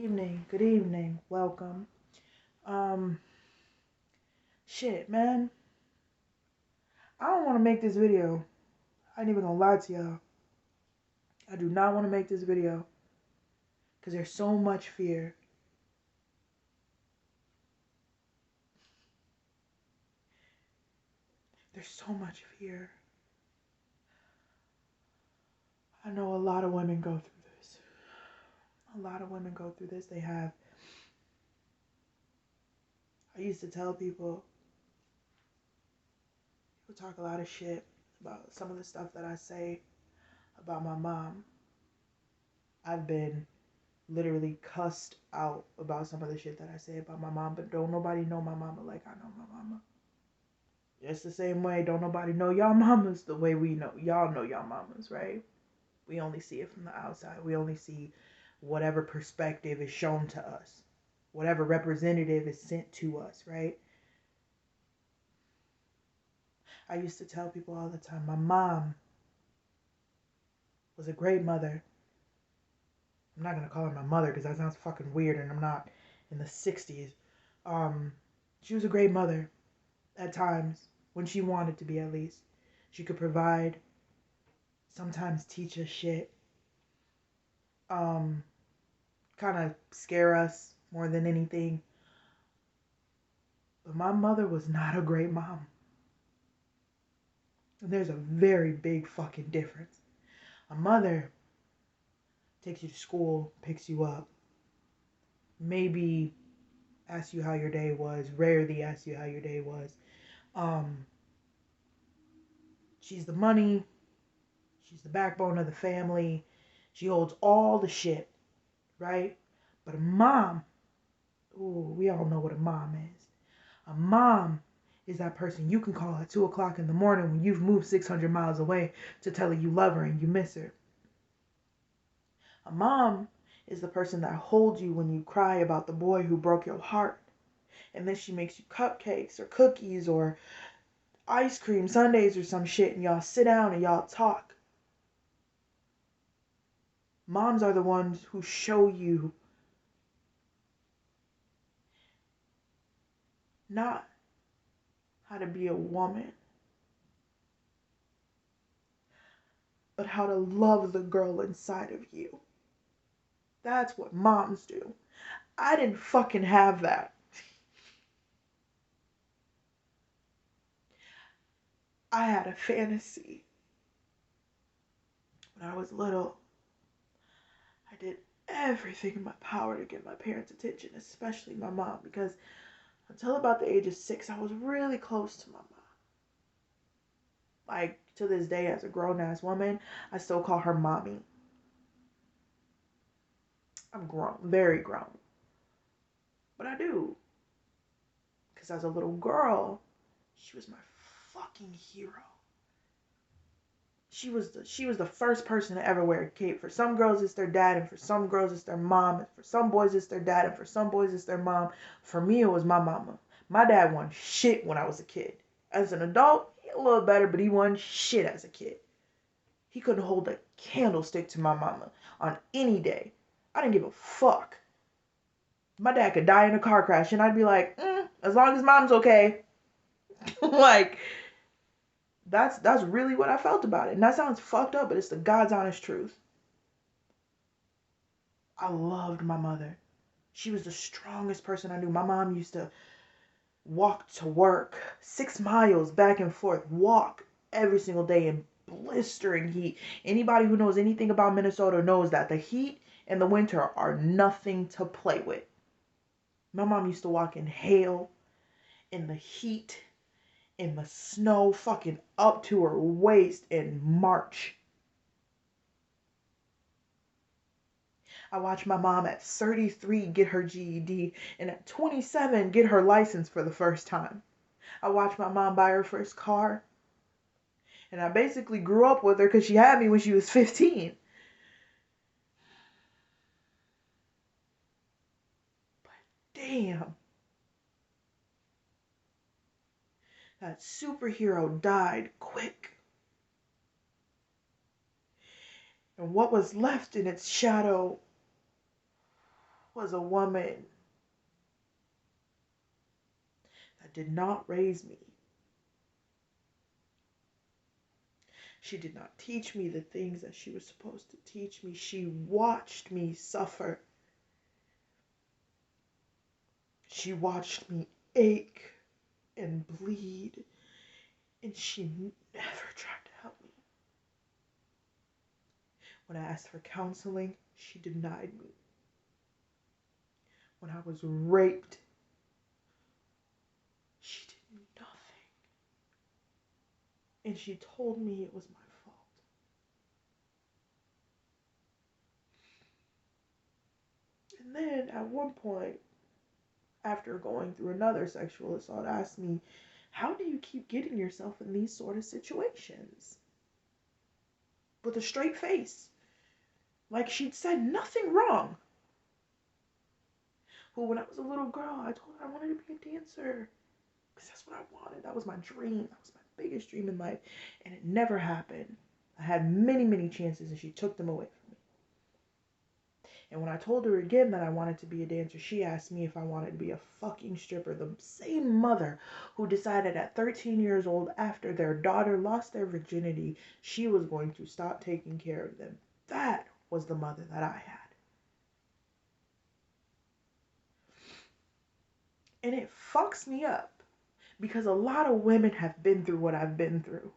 Good evening, welcome. Um, shit, man. I don't want to make this video. I ain't even gonna lie to y'all. I do not want to make this video because there's so much fear. There's so much fear. I know a lot of women go through this. A lot of women go through this. They have. I used to tell people talk a lot of shit about some of the stuff that I say about my mom. I've been literally cussed out about some of the shit that I say about my mom, but don't nobody know my mama like I know my mama. It's the same way don't nobody know y'all mamas the way we know. Y'all know y'all mamas, right? We only see it from the outside. We only see whatever perspective is shown to us. Whatever representative is sent to us, right? I used to tell people all the time, my mom was a great mother. I'm not going to call her my mother because that sounds fucking weird and I'm not in the 60s. She was a great mother at times, when she wanted to be at least. She could provide, sometimes teach us shit, kind of scare us more than anything. But my mother was not a great mom. And there's a very big fucking difference. A mother takes you to school, picks you up, maybe asks you how your day was, rarely asks you how your day was. She's the money, she's the backbone of the family, she holds all the shit, right? But a mom, ooh, we all know what a mom is. A mom is that person you can call at 2 o'clock in the morning when you've moved 600 miles away to tell her you love her and you miss her. A mom is the person that holds you when you cry about the boy who broke your heart. And then she makes you cupcakes or cookies or ice cream sundaes or some shit and y'all sit down and y'all talk. Moms are the ones who show you not how to be a woman, but how to love the girl inside of you. That's what moms do. I didn't fucking have that. I had a fantasy when I was little. I did everything in my power to get my parents' attention, especially my mom, because until about the age of 6, I was really close to my mom. Like, to this day, as a grown-ass woman, I still call her mommy. I'm grown, very grown. But I do. Because as a little girl, she was my fucking hero. She was the first person to ever wear a cape. For some girls, it's their dad, and for some girls, it's their mom. And for some boys, it's their dad, and for some boys, it's their mom. For me, it was my mama. My dad won shit when I was a kid. As an adult, he a little better, but he won shit as a kid. He couldn't hold a candlestick to my mama on any day. I didn't give a fuck. My dad could die in a car crash, and I'd be like, as long as mom's okay. Like, that's really what I felt about it. And that sounds fucked up, but it's the God's honest truth. I loved my mother. She was the strongest person I knew. My mom used to walk to work 6 miles back and forth, walk every single day in blistering heat. Anybody who knows anything about Minnesota knows that the heat and the winter are nothing to play with. My mom used to walk in hail, in the heat, in the snow, fucking up to her waist in March. I watched my mom at 33 get her GED and at 27 get her license for the first time. I watched my mom buy her first car. And I basically grew up with her because she had me when she was 15. But damn. That superhero died quick. And what was left in its shadow was a woman that did not raise me. She did not teach me the things that she was supposed to teach me. She watched me suffer. She watched me ache and bleed, and she never tried to help me. When I asked for counseling, she denied me. When I was raped, she did nothing. And she told me it was my fault. And then at one point, after going through another sexual assault, asked me, how do you keep getting yourself in these sort of situations? With a straight face. Like she'd said nothing wrong. Who, when I was a little girl, I told her I wanted to be a dancer. Because that's what I wanted. That was my dream. That was my biggest dream in life. And it never happened. I had many, many chances and she took them away from me. And when I told her again that I wanted to be a dancer, she asked me if I wanted to be a fucking stripper. The same mother who decided at 13 years old, after their daughter lost their virginity, she was going to stop taking care of them. That was the mother that I had. And it fucks me up because a lot of women have been through what I've been through.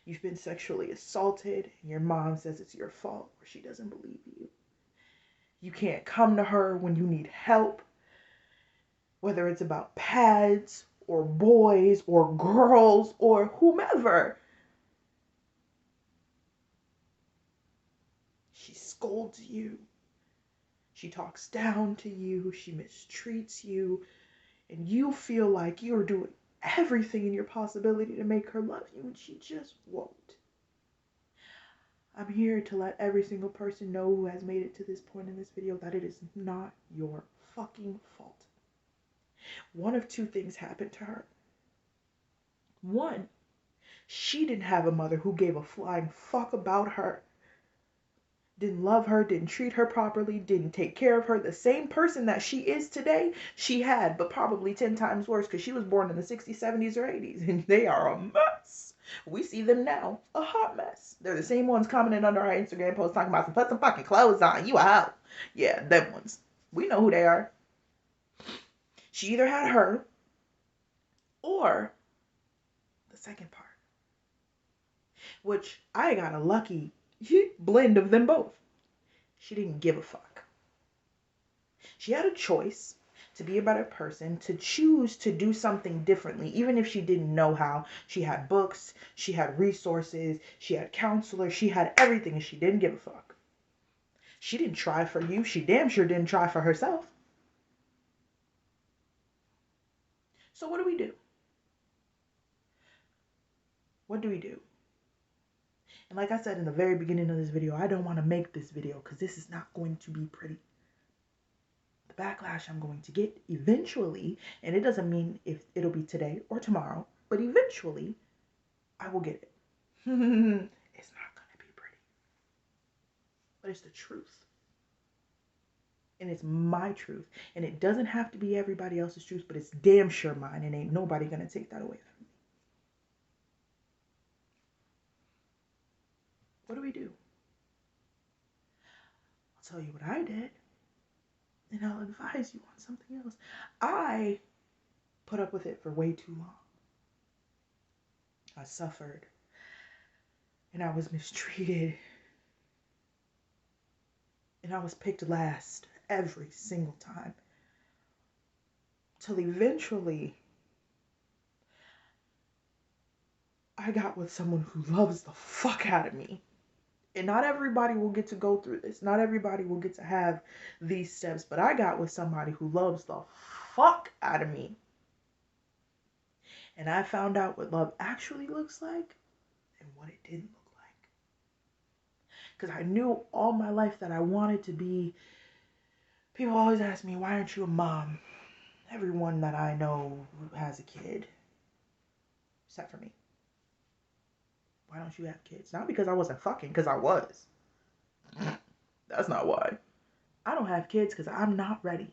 You've been sexually assaulted and your mom says it's your fault or she doesn't believe you. You can't come to her when you need help, whether it's about pads or boys or girls or whomever. She scolds you. She talks down to you. She mistreats you. And you feel like you're doing everything in your possibility to make her love you, and she just won't. I'm here to let every single person know who has made it to this point in this video that it is not your fucking fault. One of two things happened to her. One, she didn't have a mother who gave a flying fuck about her. Didn't love her, didn't treat her properly, didn't take care of her. The same person that she is today, she had, but probably 10 times worse because she was born in the 60s, 70s, or 80s, and they are a mess. We see them now, a hot mess. They're the same ones commenting under our Instagram posts talking about put some fucking clothes on, you a hoe. Yeah, them ones. We know who they are. She either had her or the second part, which I got a lucky blend of them both. She didn't give a fuck. She had a choice to be a better person, to choose to do something differently, even if she didn't know how. She had books, she had resources, she had counselors, she had everything, and she didn't give a fuck. She didn't try for you. She damn sure didn't try for herself. So what do we do? What do we do? And like I said in the very beginning of this video, I don't want to make this video because this is not going to be pretty. The backlash I'm going to get eventually, and it doesn't mean if it'll be today or tomorrow, but eventually I will get it. It's not going to be pretty. But it's the truth. And it's my truth. And it doesn't have to be everybody else's truth, but it's damn sure mine, and ain't nobody going to take that away from me. What do we do? I'll tell you what I did, and I'll advise you on something else. I put up with it for way too long. I suffered, and I was mistreated, and I was picked last every single time. Till eventually, I got with someone who loves the fuck out of me. And not everybody will get to go through this. Not everybody will get to have these steps. But I got with somebody who loves the fuck out of me. And I found out what love actually looks like and what it didn't look like. Because I knew all my life that I wanted to be. People always ask me, why aren't you a mom? Everyone that I know has a kid. Except for me. Why don't you have kids? Not because I wasn't fucking, because I was. That's not why. I don't have kids because I'm not ready.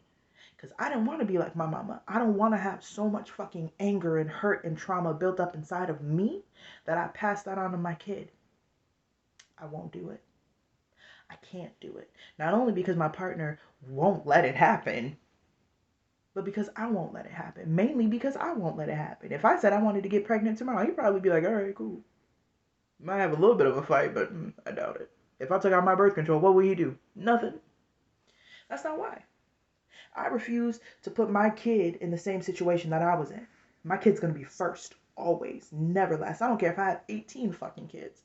Because I didn't want to be like my mama. I don't want to have so much fucking anger and hurt and trauma built up inside of me that I pass that on to my kid. I won't do it. I can't do it. Not only because my partner won't let it happen, but because I won't let it happen. Mainly because I won't let it happen. If I said I wanted to get pregnant tomorrow, he'd probably be like, all right, cool. Might have a little bit of a fight, but I doubt it. If I took out my birth control, what would he do? Nothing. That's not why. I refuse to put my kid in the same situation that I was in. My kid's going to be first, always, never last. I don't care if I have 18 fucking kids.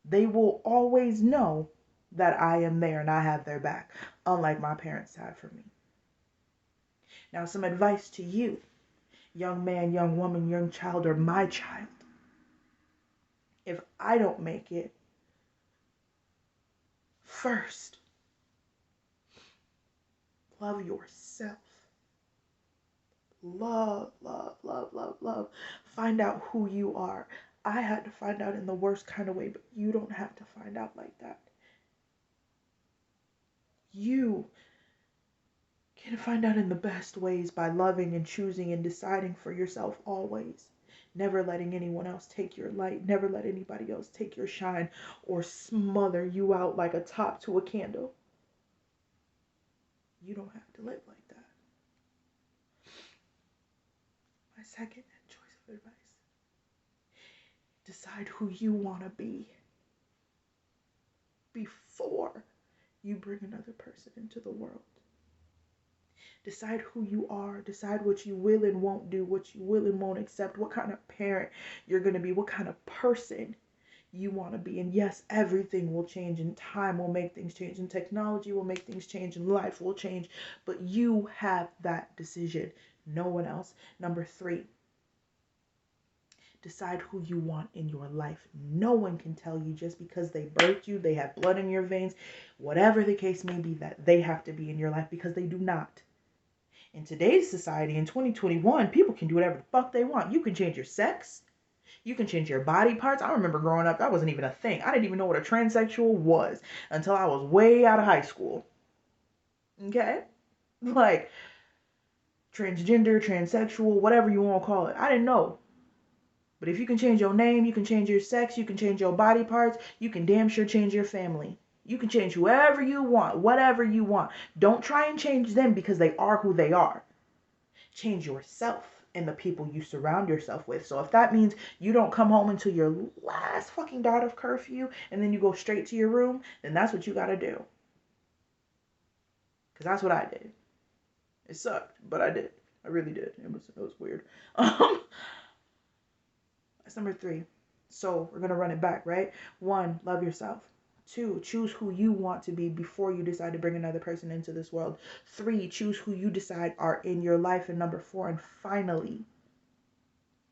They will always know that I am there and I have their back, unlike my parents had for me. Now, some advice to you, young man, young woman, young child, or my child. If I don't make it, first, love yourself. Love, love, love, love, love. Find out who you are. I had to find out in the worst kind of way, but you don't have to find out like that. You can find out in the best ways by loving and choosing and deciding for yourself always. Never letting anyone else take your light. Never let anybody else take your shine or smother you out like a top to a candle. You don't have to live like that. My second choice of advice. Decide who you want to be before you bring another person into the world. Decide who you are. Decide what you will and won't do, what you will and won't accept, what kind of parent you're going to be, what kind of person you want to be. And yes, everything will change, and time will make things change, and technology will make things change, and life will change. But you have that decision. No one else. Number 3. Decide who you want in your life. No one can tell you just because they birthed you, they have blood in your veins, whatever the case may be, that they have to be in your life, because they do not. In today's society, in 2021, people can do whatever the fuck they want. You can change your sex. You can change your body parts. I remember growing up, that wasn't even a thing. I didn't even know what a transsexual was until I was way out of high school. Okay? Like, transgender, transsexual, whatever you want to call it. I didn't know. But if you can change your name, you can change your sex, you can change your body parts, you can damn sure change your family. You can change whoever you want, whatever you want. Don't try and change them because they are who they are. Change yourself and the people you surround yourself with. So if that means you don't come home until your last fucking dot of curfew and then you go straight to your room, then that's what you got to do. Because that's what I did. It sucked, but I did. I really did. It was weird. That's number 3. So we're going to run it back, right? 1, love yourself. 2, choose who you want to be before you decide to bring another person into this world. 3, choose who you decide are in your life. And number 4, and finally,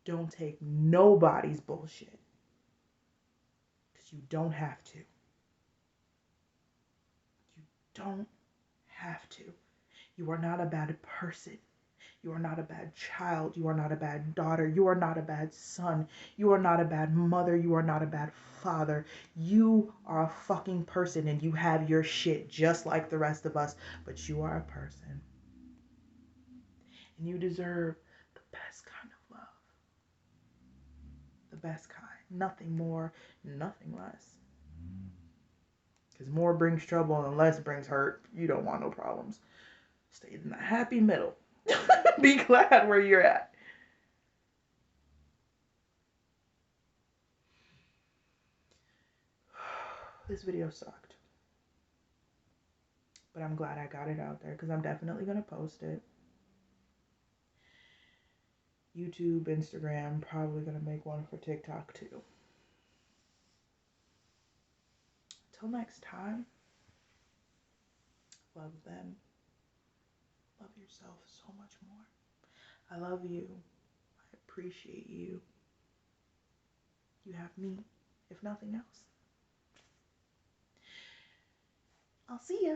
don't take nobody's bullshit. Because you don't have to. You don't have to. You are not a bad person. You are not a bad child. You are not a bad daughter. You are not a bad son. You are not a bad mother. You are not a bad father. You are a fucking person, and you have your shit just like the rest of us. But you are a person. And you deserve the best kind of love. The best kind. Nothing more, nothing less. Because more brings trouble and less brings hurt. You don't want no problems. Stay in the happy middle. Be glad where you're at. This video sucked. But I'm glad I got it out there because I'm definitely going to post it. YouTube, Instagram, probably going to make one for TikTok too. Till next time, love them. Love yourself so much more. I love you. I appreciate you. You have me, if nothing else. I'll see ya.